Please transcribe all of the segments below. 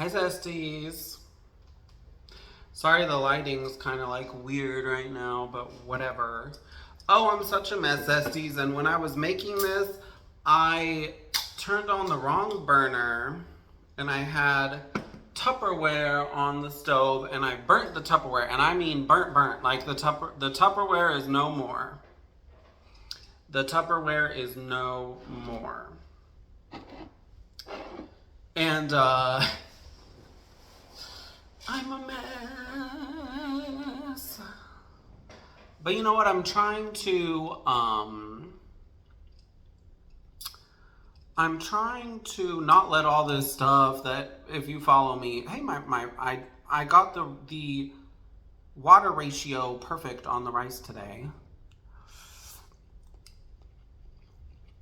Hi, Zesties. Sorry the lighting's kind of like weird right now, but whatever. Oh, I'm such a mess, Zesties. And when I was making this, I turned on the wrong burner and I had Tupperware on the stove and I burnt the Tupperware. And I mean burnt. Like the Tupperware is no more. The Tupperware is no more. And I'm a mess. But you know what? I'm trying to not let all this stuff that if you follow me, hey, I got the water ratio perfect on the rice today.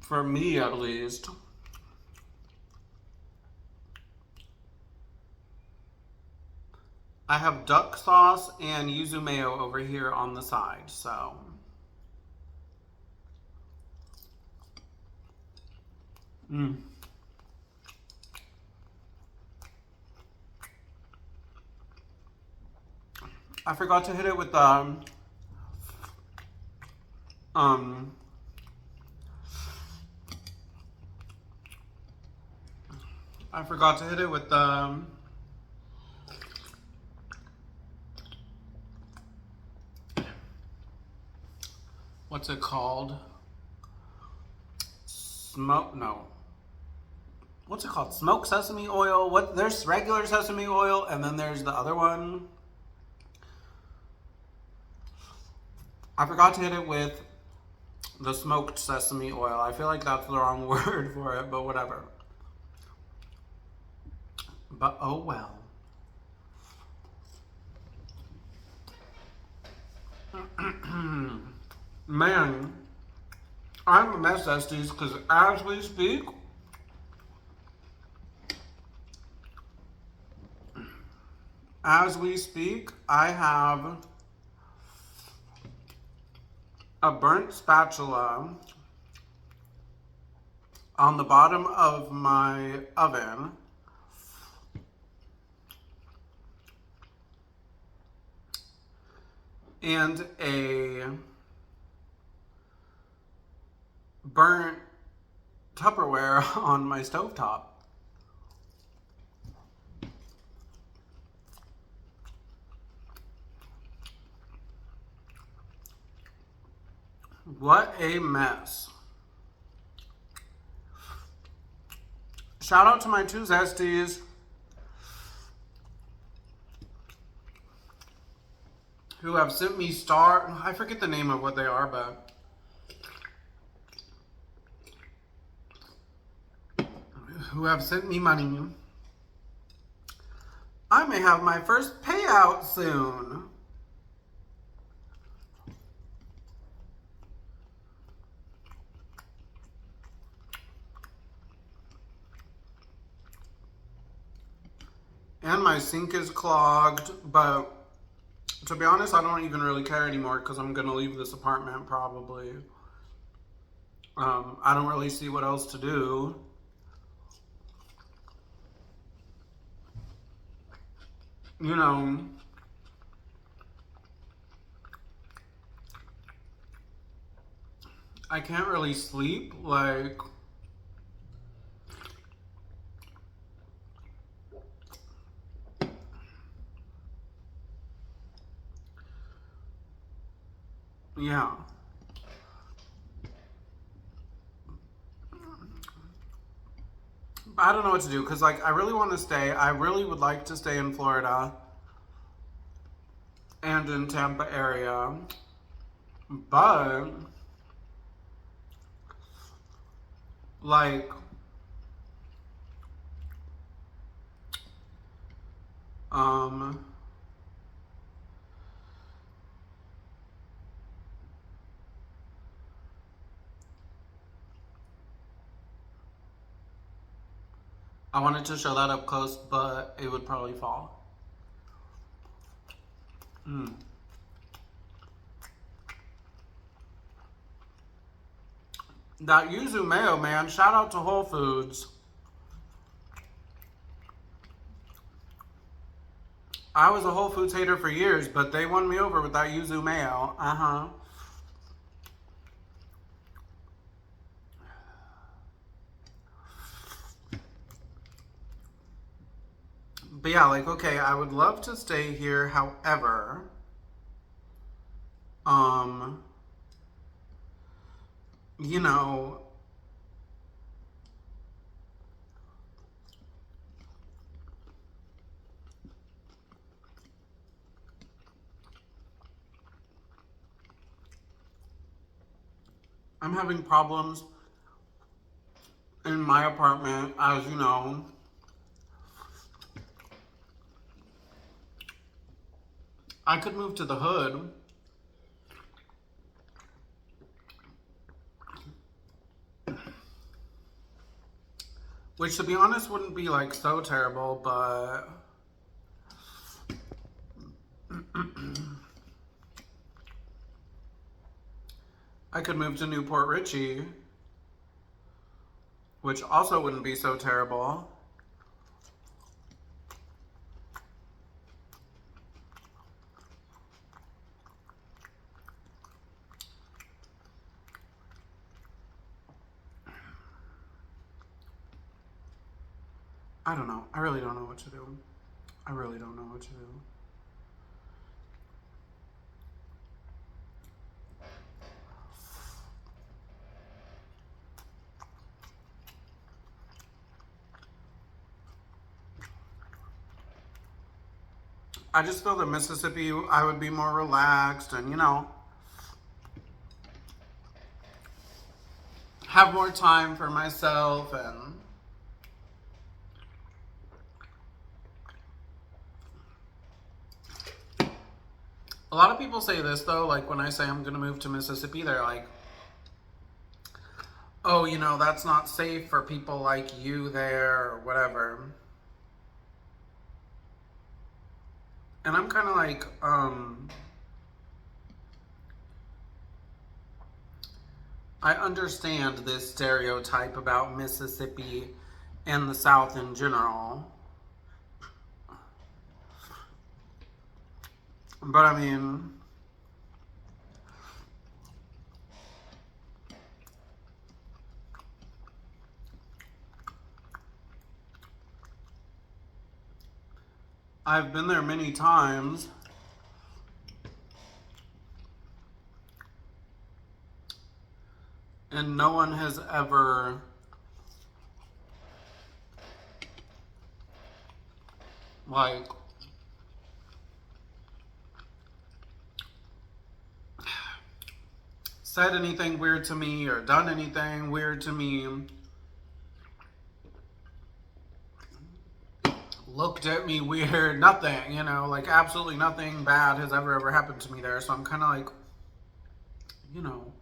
For me at least. I have duck sauce and yuzu mayo over here on the side, so. I forgot to hit it with um I forgot to hit it with the what's it called? What's it called? Smoked sesame oil. There's regular sesame oil and then there's the other one. I forgot to hit it with the smoked sesame oil. I feel like that's the wrong word for it, but whatever. But oh well. Man, I'm a mess, Estes, because as we speak, I have a burnt spatula on the bottom of my oven. And a burnt Tupperware on my stovetop. What a mess. Shout out to my two Zesties who have sent me I forget the name of what they are, but who have sent me money. I may have my first payout soon. And my sink is clogged, but to be honest, I don't even really care anymore because I'm gonna leave this apartment probably. I don't really see what else to do. You know, I can't really sleep, like, yeah. I don't know what to do because, like, I really want to stay. I really would like to stay in Florida and in Tampa area, but like, um, I wanted to show that up close, but it would probably fall. That yuzu mayo, man. Shout out to Whole Foods. I was a Whole Foods hater for years, but they won me over with that yuzu mayo. Uh-huh. But yeah, like, okay, I would love to stay here. However, um, you know, I'm having problems in my apartment, as you know. I could move to the hood, which to be honest wouldn't be like so terrible, but I could move to Newport Richie, which also wouldn't be so terrible. I don't know. I really don't know what to do. I really don't know what to do. I just feel that Mississippi, I would be more relaxed and, you know, have more time for myself. And a lot of people say this though, like when I say I'm gonna move to Mississippi, they're like, oh, you know, that's not safe for people like you there or whatever. And I'm kind of like, I understand this stereotype about Mississippi and the South in general. But I mean, I've been there many times. And no one has ever like said anything weird to me or done anything weird to me, looked at me weird, nothing, you know, like absolutely nothing bad has ever happened to me there. So I'm kind of like, you know,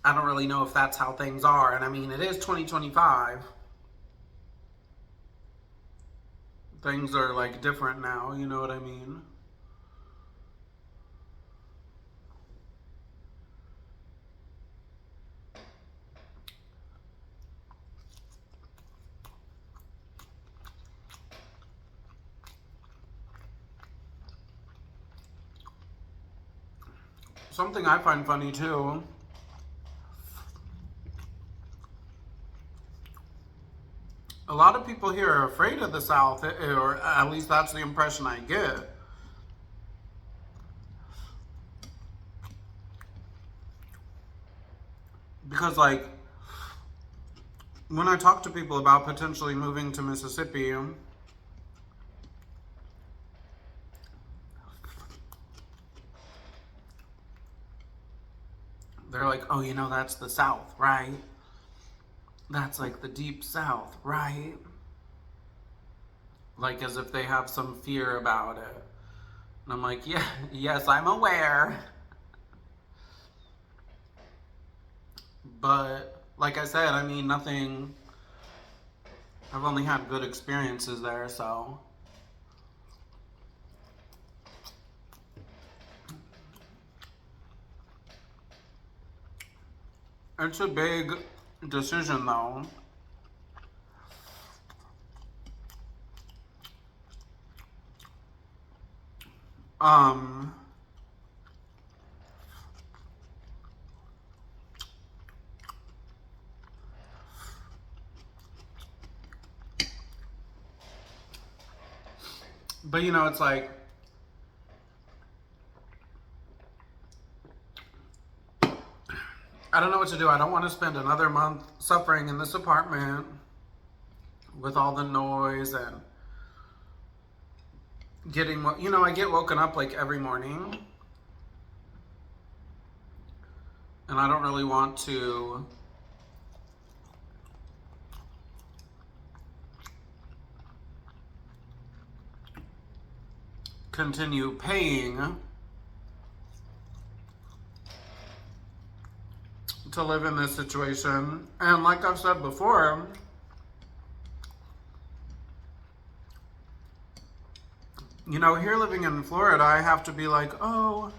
I don't really know if that's how things are. And I mean, it is 2025. Things are like different now, you know what I mean? Something I find funny too, a lot of people here are afraid of the South, or at least that's the impression I get. Because, like, when I talk to people about potentially moving to Mississippi, they're like, oh, you know, that's the South, right? That's like the deep South, right? Like as if they have some fear about it. And I'm like, yeah, yes, I'm aware. But like I said, I mean, nothing, I've only had good experiences there, so. It's a big decision though. Um, but you know, it's like, I don't know what to do. I don't want to spend another month suffering in this apartment with all the noise and getting, you know, I get woken up like every morning and I don't really want to continue paying to live in this situation. And like I've said before, you know, here living in Florida, I have to be like, oh,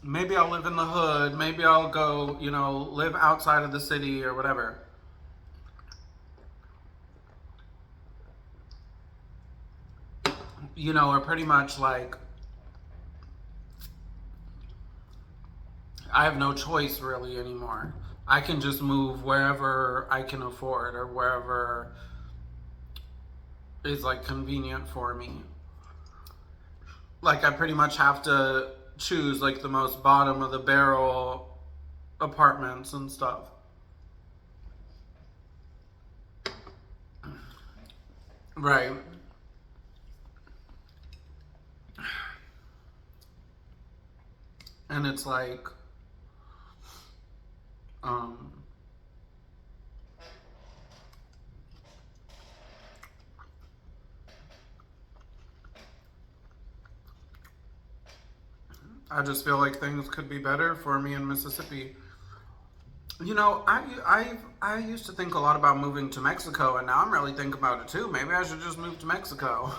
maybe I'll live in the hood, maybe I'll go, you know, live outside of the city or whatever. You know, or pretty much like, I have no choice really anymore. I can just move wherever I can afford or wherever is like convenient for me. Like I pretty much have to choose like the most bottom of the barrel apartments and stuff. Right. And it's like, um, I just feel like things could be better for me in Mississippi. You know, I used to think a lot about moving to Mexico, and now I'm really thinking about it too. Maybe I should just move to Mexico.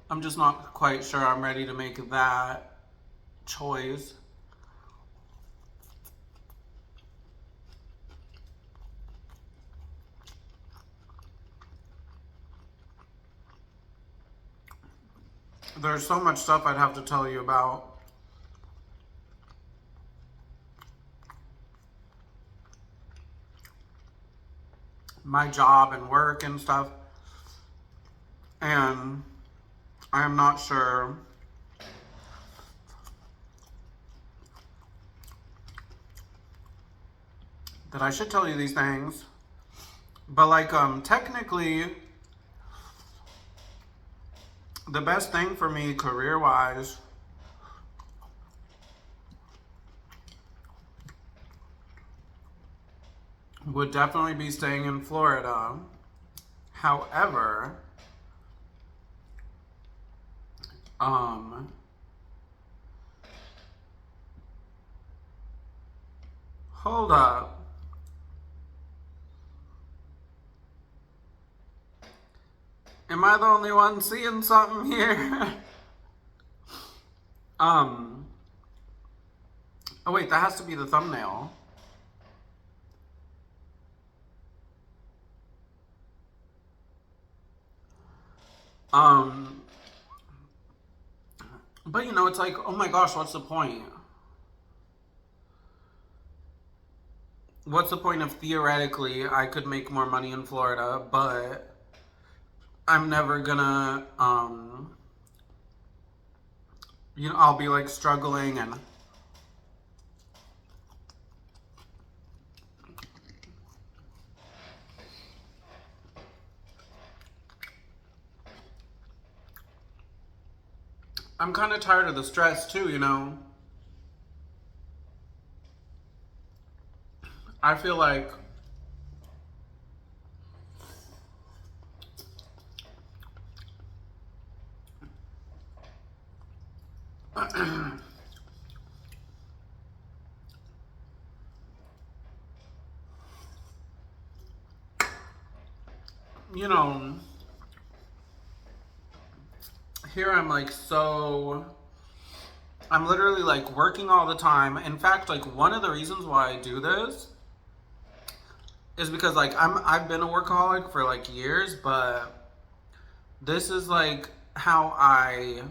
I'm just not quite sure I'm ready to make that choice. There's so much stuff I'd have to tell you about. My job and work and stuff. And I'm not sure that I should tell you these things. But like technically the best thing for me career-wise would definitely be staying in Florida. However, hold up. Am I the only one seeing something here? Oh wait, that has to be the thumbnail. But you know, it's like, oh my gosh, what's the point? What's the point of theoretically I could make more money in Florida, but I'm never gonna, you know, I'll be like struggling and I'm kind of tired of the stress too, you know. I feel like you know, here I'm like so I'm literally like working all the time. In fact, like one of the reasons why I do this is because like I've been a workaholic for like years, but this is like how I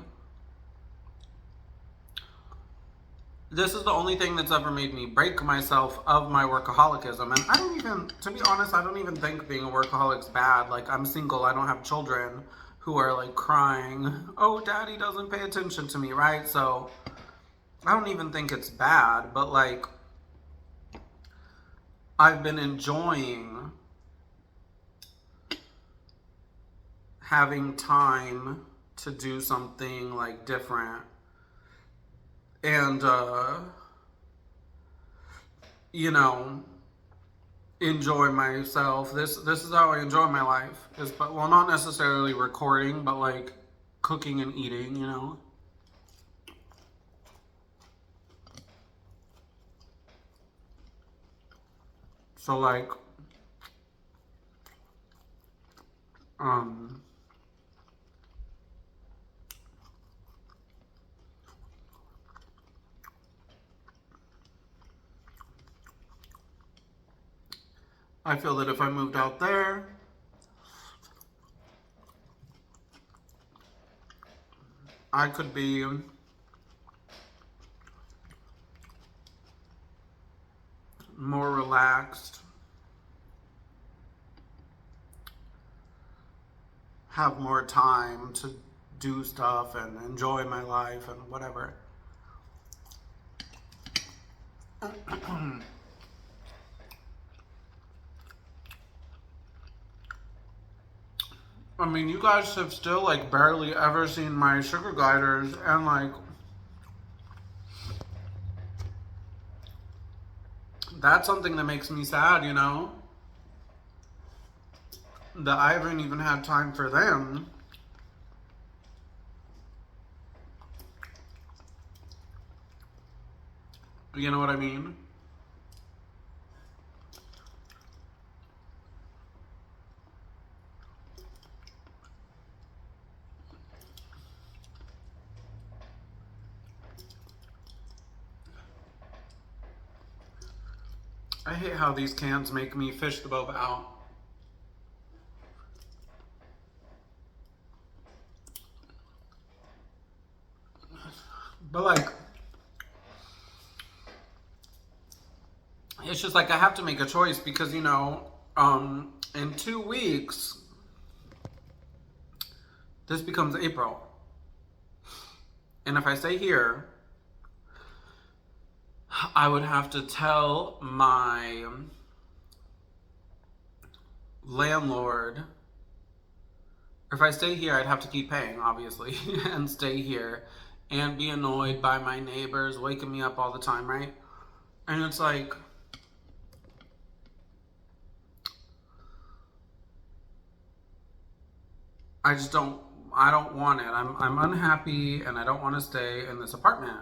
this is the only thing that's ever made me break myself of my workaholicism. And I don't even, to be honest, I don't even think being a workaholic's bad. Like, I'm single, I don't have children who are like crying, oh, daddy doesn't pay attention to me, right? So I don't even think it's bad, but like, I've been enjoying having time to do something like different. And, you know, enjoy myself. This is how I enjoy my life. Is but well, not necessarily recording, but like cooking and eating. You know. So like, um, I feel that if I moved out there, I could be more relaxed, have more time to do stuff and enjoy my life and whatever. I mean, you guys have still like barely ever seen my sugar gliders, and like that's something that makes me sad, you know? That I haven't even had time for them. You know what I mean? I hate how these cans make me fish the boba out. But like, it's just like I have to make a choice because, you know, in 2 weeks, this becomes April. And if I stay here, I would have to tell my landlord. If I stay here, I'd have to keep paying, obviously, and stay here and be annoyed by my neighbors waking me up all the time, right? And it's like, I just don't, I don't want it. I'm unhappy and I don't want to stay in this apartment.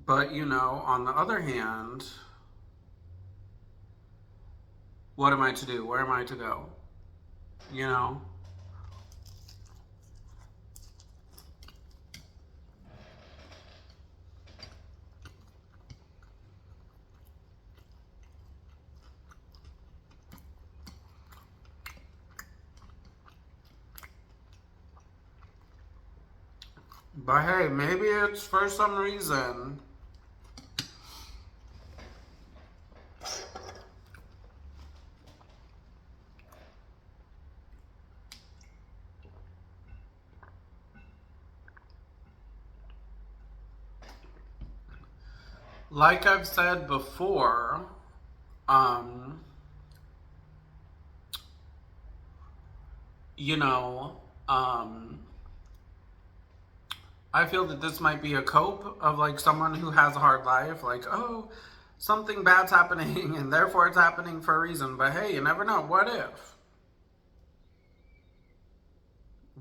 But, you know, on the other hand, what am I to do? Where am I to go? You know? But hey, maybe it's for some reason. Like I've said before, um, you know, I feel that this might be a cope of like someone who has a hard life, like, oh, something bad's happening and therefore it's happening for a reason. But hey, you never know. What if?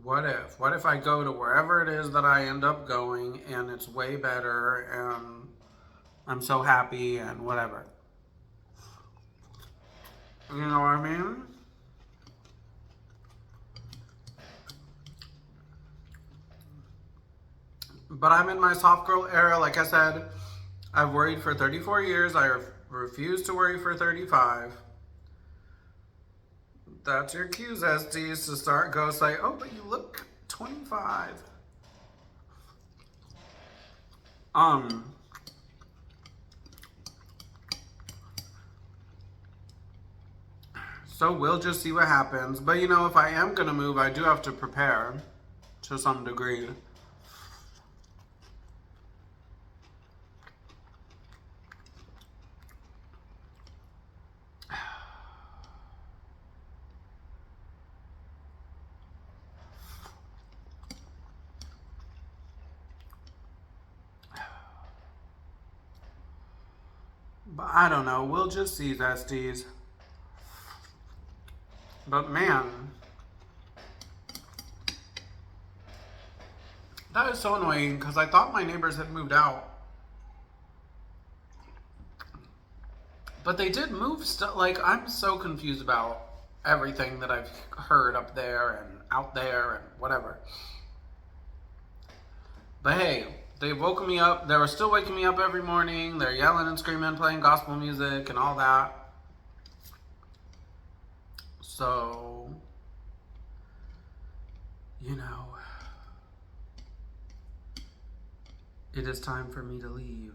What if? What if I go to wherever it is that I end up going and it's way better and I'm so happy and whatever? You know what I mean? But I'm in my soft girl era. Like I said, I've worried for 34 years. I refuse to worry for 35. That's your cue, Zesties, to start go say, oh, but you look 25. So we'll just see what happens. But you know, if I am gonna move, I do have to prepare to some degree. But I don't know. We'll just see, Zesties. But man, that is so annoying because I thought my neighbors had moved out. But they did move stuff. Like, I'm so confused about everything that I've heard up there and out there and whatever. But hey, they woke me up. They were still waking me up every morning. They're yelling and screaming, playing gospel music and all that. So, you know, it is time for me to leave.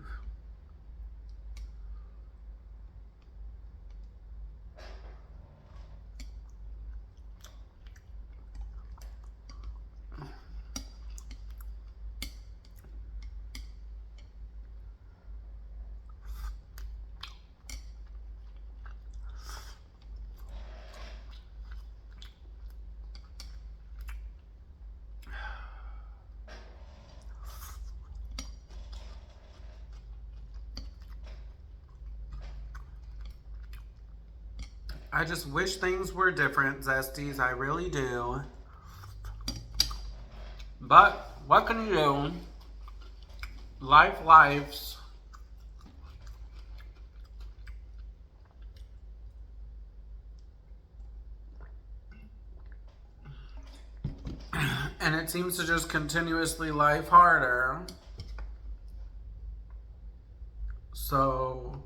I just wish things were different, Zesties. I really do. But what can you do? Life's. And it seems to just continuously life harder. So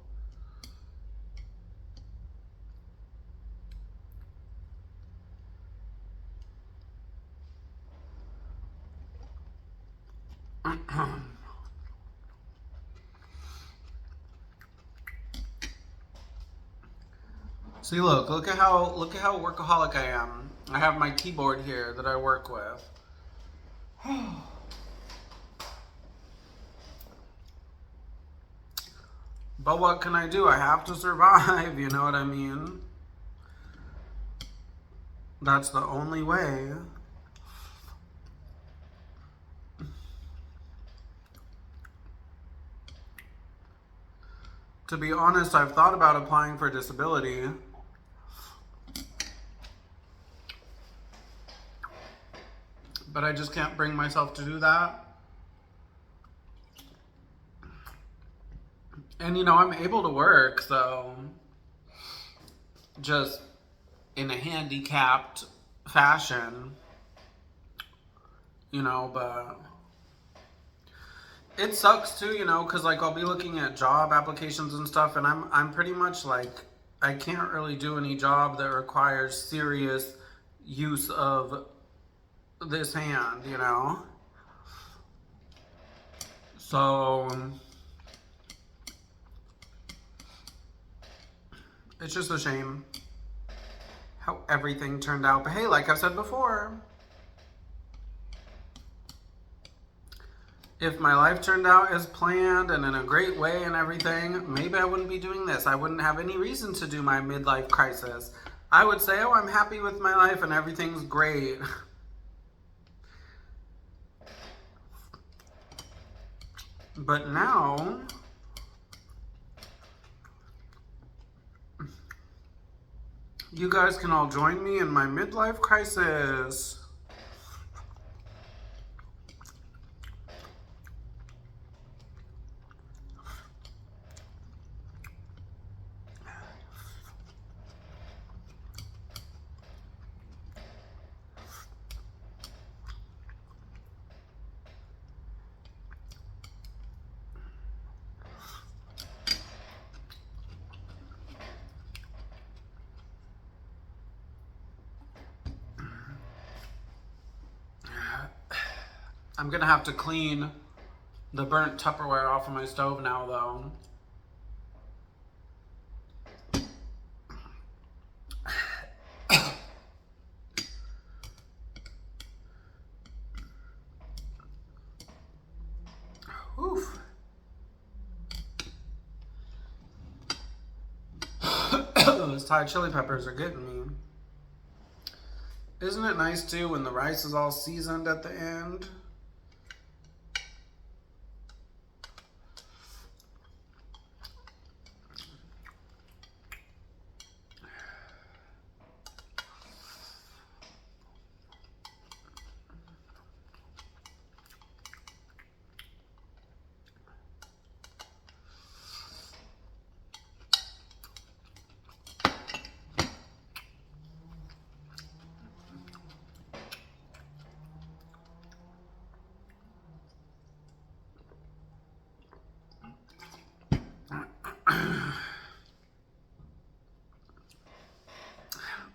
see, look at how workaholic I am. I have my keyboard here that I work with. But what can I do? I have to survive, you know what I mean? That's the only way. To be honest, I've thought about applying for disability. But I just can't bring myself to do that. And you know, I'm able to work, so just in a handicapped fashion, you know, but it sucks too, you know, because like I'll be looking at job applications and stuff, and I'm pretty much like, I can't really do any job that requires serious use of this hand, you know. So it's just a shame how everything turned out. But hey, like I've said before, if my life turned out as planned and in a great way and everything, maybe I wouldn't be doing this. I wouldn't have any reason to do my midlife crisis. I would say, oh, I'm happy with my life and everything's great. But now, you guys can all join me in my midlife crisis. I'm gonna have to clean the burnt Tupperware off of my stove now, though. Oof. Those Thai chili peppers are getting me. Isn't it nice too when the rice is all seasoned at the end?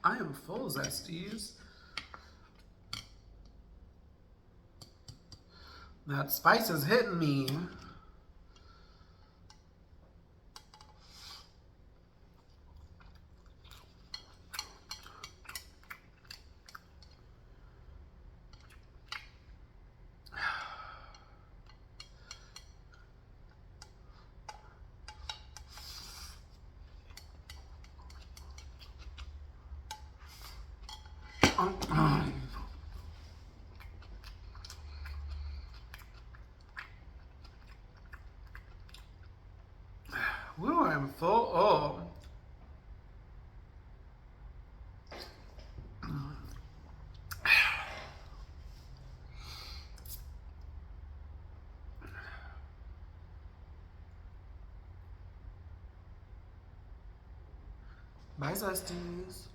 I am full, Zesties. That spice is hitting me. Woo, I'm full. Oh. Bye, Zesties.